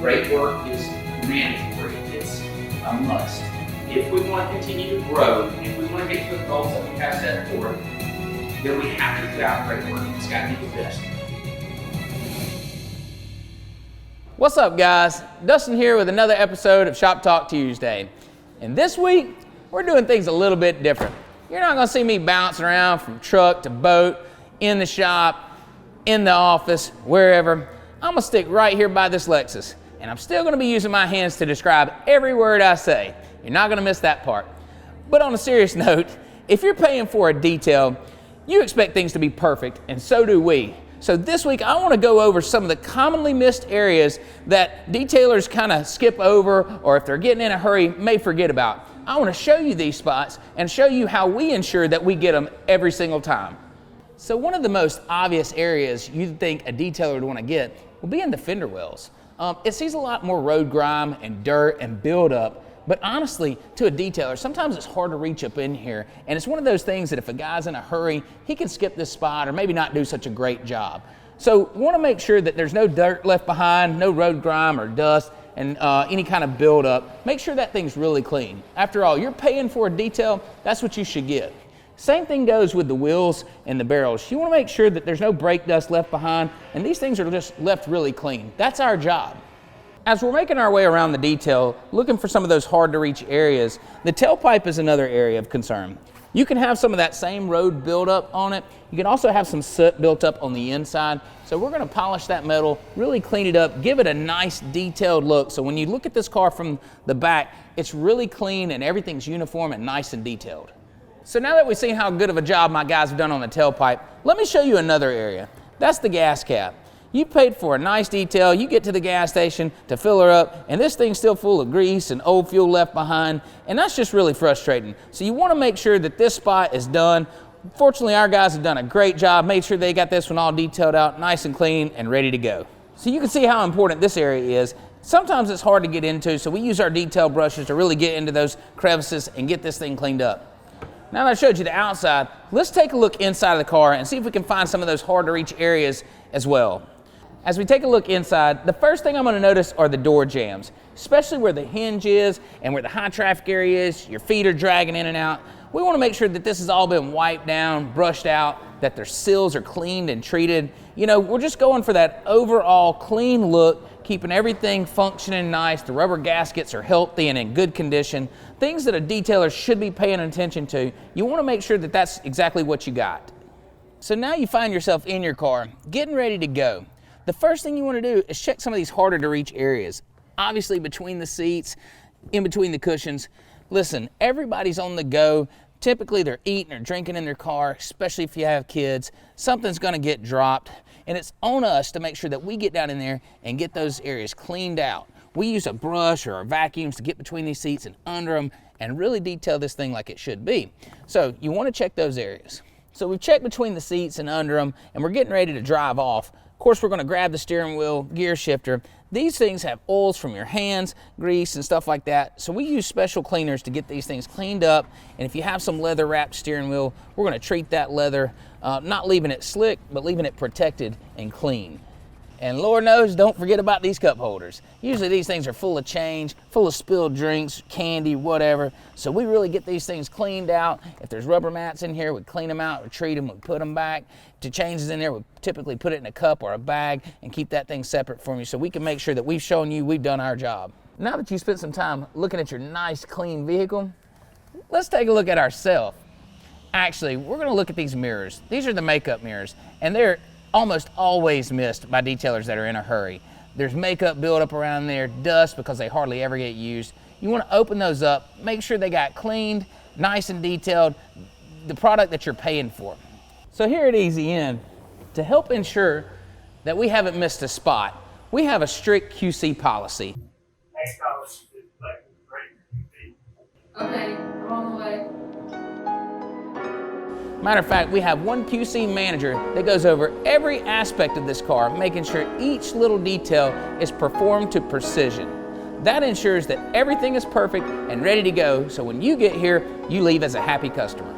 Brake work is mandatory. It's a must. If we want to continue to grow, if we want to get to the goals that we have set forth, then we have to put out brake work. It's got to be the best. What's up, guys? Dustin here with another episode of Shop Talk Tuesday. And this week, we're doing things a little bit different. You're not gonna see me bouncing around from truck to boat, in the shop, in the office, wherever. I'm gonna stick right here by this Lexus. And I'm still gonna be using my hands to describe every word I say. You're not gonna miss that part. But on a serious note, if you're paying for a detail, you expect things to be perfect, and so do we. So this week, I want to go over some of the commonly missed areas that detailers kind of skip over, or if they're getting in a hurry, may forget about. I want to show you these spots and show you how we ensure that we get them every single time. So one of the most obvious areas you'd think a detailer would want to get will be in the fender wells. It sees a lot more road grime and dirt and buildup. But honestly, to a detailer, sometimes it's hard to reach up in here, and it's one of those things that if a guy's in a hurry, he can skip this spot or maybe not do such a great job. So we want to make sure that there's no dirt left behind, no road grime or dust, and any kind of buildup. Make sure that thing's really clean. After all, you're paying for a detail, that's what you should get. Same thing goes with the wheels and the barrels. You want to make sure that there's no brake dust left behind, and these things are just left really clean. That's our job. As we're making our way around the detail, looking for some of those hard to reach areas, the tailpipe is another area of concern. You can have some of that same road buildup on it. You can also have some soot built up on the inside. So we're gonna polish that metal, really clean it up, give it a nice detailed look. So when you look at this car from the back, it's really clean and everything's uniform and nice and detailed. So now that we've seen how good of a job my guys have done on the tailpipe, let me show you another area. That's the gas cap. You paid for a nice detail, you get to the gas station to fill her up, and this thing's still full of grease and old fuel left behind, and that's just really frustrating. So you want to make sure that this spot is done. Fortunately, our guys have done a great job, made sure they got this one all detailed out, nice and clean and ready to go. So you can see how important this area is. Sometimes it's hard to get into, so we use our detail brushes to really get into those crevices and get this thing cleaned up. Now that I showed you the outside, let's take a look inside of the car and see if we can find some of those hard to reach areas as well. As we take a look inside, the first thing I'm going to notice are the door jambs, especially where the hinge is and where the high traffic area is, your feet are dragging in and out. We want to make sure that this has all been wiped down, brushed out, that their seals are cleaned and treated. You know, we're just going for that overall clean look, keeping everything functioning nice. The rubber gaskets are healthy and in good condition. Things that a detailer should be paying attention to. You want to make sure that that's exactly what you got. So now you find yourself in your car, getting ready to go. The first thing you want to do is check some of these harder to reach areas. Obviously between the seats, in between the cushions. Listen, everybody's on the go. Typically they're eating or drinking in their car, especially if you have kids. Something's going to get dropped, and it's on us to make sure that we get down in there and get those areas cleaned out. We use a brush or our vacuums to get between these seats and under them and really detail this thing like it should be. So you want to check those areas. So we've checked between the seats and under them, and we're getting ready to drive off. Of course, we're going to grab the steering wheel, gear shifter. These things have oils from your hands, grease, and stuff like that. So we use special cleaners to get these things cleaned up. And if you have some leather wrapped steering wheel, we're going to treat that leather, not leaving it slick, but leaving it protected and clean. And Lord knows, don't forget about these cup holders. Usually these things are full of change, full of spilled drinks, candy, whatever. So we really get these things cleaned out. If there's rubber mats in here, we clean them out, we treat them, we put them back. To changes in there, we typically put it in a cup or a bag and keep that thing separate from you so we can make sure that we've shown you we've done our job. Now that you spent some time looking at your nice, clean vehicle, let's take a look at ourselves. Actually, we're gonna look at these mirrors. These are the makeup mirrors, and they're almost always missed by detailers that are in a hurry. There's makeup buildup around there, dust because they hardly ever get used. You want to open those up, make sure they got cleaned, nice and detailed, the product that you're paying for. So here at Easy In, to help ensure that we haven't missed a spot, we have a strict QC policy. Okay, I'm on the way. Matter of fact, we have one QC manager that goes over every aspect of this car, making sure each little detail is performed to precision. That ensures that everything is perfect and ready to go, so when you get here, you leave as a happy customer.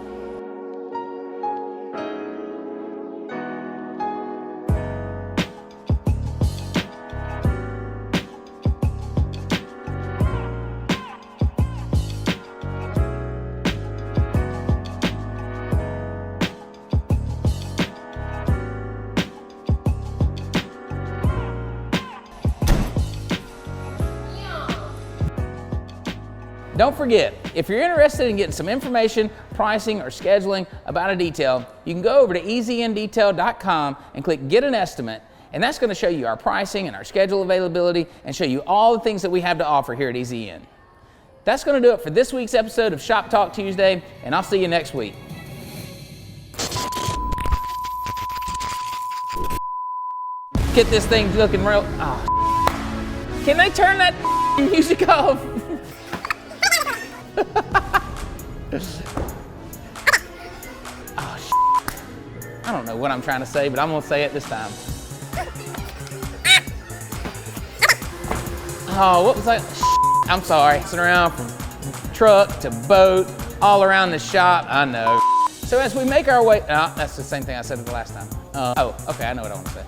Don't forget, if you're interested in getting some information, pricing, or scheduling about a detail, you can go over to easynDetail.com and click Get an Estimate, and that's going to show you our pricing and our schedule availability and show you all the things that we have to offer here at EasyN. That's going to do it for this week's episode of Shop Talk Tuesday, and I'll see you next week. Get this thing looking real. Oh. Can they turn that music off? Oh, I don't know what I'm trying to say, but I'm gonna say it this time. Oh, what was that? I'm sorry. It's around from truck to boat, all around the shop. I know. So as we make our way, no, that's the same thing I said the last time. Oh, okay, I know what I want to say.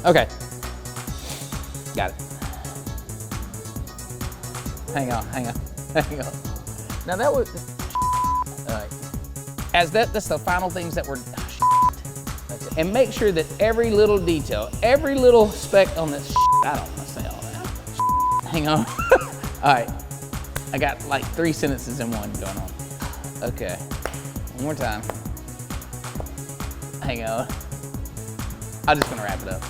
Okay, got it. Hang on. Now that was, all right. As that's the final things that were, that's it. And make sure that every little detail, every little speck on this, I don't want to say all that. Hang on. All right, I got like 3 sentences in one going on. Okay, one more time. Hang on. I'm just gonna wrap it up.